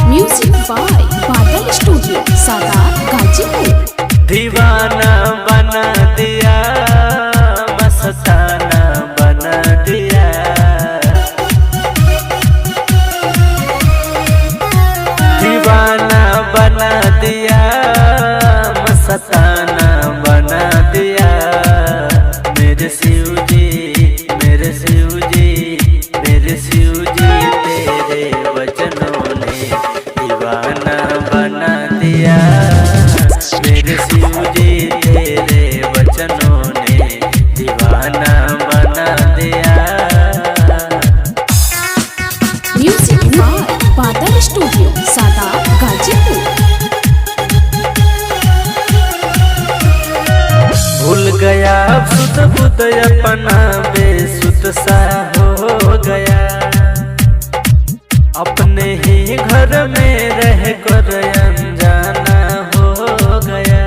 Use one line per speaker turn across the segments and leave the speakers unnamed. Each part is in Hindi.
म्यूजिक बाय बादल स्टूडियो सादात गाजीपुर।
दीवाना बना दिया, मस्ताना बना दिया, दीवाना बना दिया, मस्ताना बना दिया। मेरे शिव जी, मेरे शिव जी, मेरे शिव जी, तेरे वचनों ने दीवाना बना दिया। मेरे शिव जी, तेरे वचनों ने दीवाना बना दिया।
म्यूजिक बाय बादल स्टूडियो सादात गाजीपुर।
भूल गया सुध बुध अपना, बेसुध सा हो गया। अपने ही घर में रह कर अनजाना हो गया।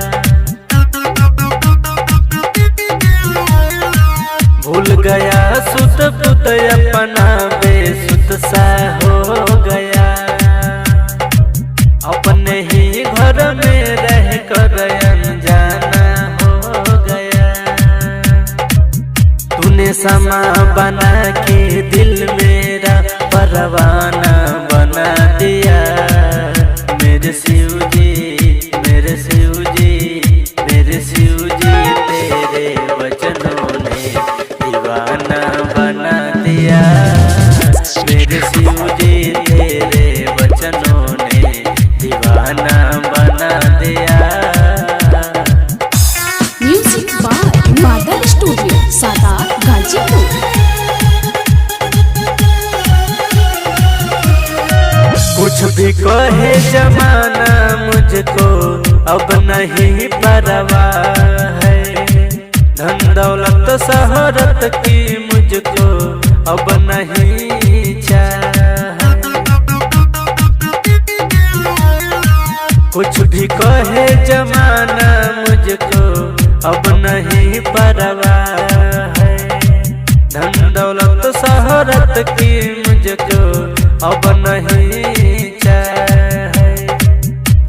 भूल गया सुध बुध अपना, बेसुध सा हो गया। अपने ही घर में रह कर अनजाना हो गया। तूने समा बना के दिल मेरा परवाना बना दिया। मेरे शिव जी, मेरे शिव जी, मेरे शिव जी, तेरे वचनों ने दीवाना बना दिया। मेरे शिव जी, तेरे वचनों ने दीवाना बना दिया।
म्यूजिक बाय बादल स्टूडियो सादात गाजीपुर।
कुछ भी कहे जमाना, मुझको अब नहीं परवाह है। धन दौलत शोहरत की मुझको अब नहीं चाह। कुछ भी कहे जमाना, मुझको अब नहीं परवाह है। धन दौलत शोहरत की मुझको अब नहीं चाहे।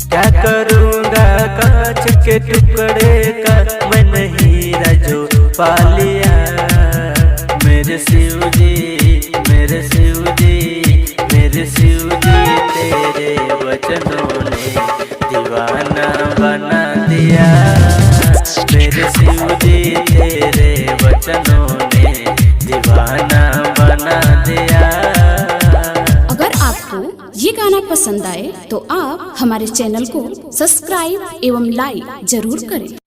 क्या करूँगा कांच के टुकड़े का मैं नहीं रजो पा लिया। मेरे शिव जी, मेरे शिव जी, मेरे शिव जी, तेरे वचनों ने दीवाना बना दिया। मेरे शिव जी, तेरे वचनों ने दीवाना बना दिया।
अगर आपको ये गाना पसंद आए तो आप हमारे चैनल को सब्सक्राइब एवं लाइक जरूर करें।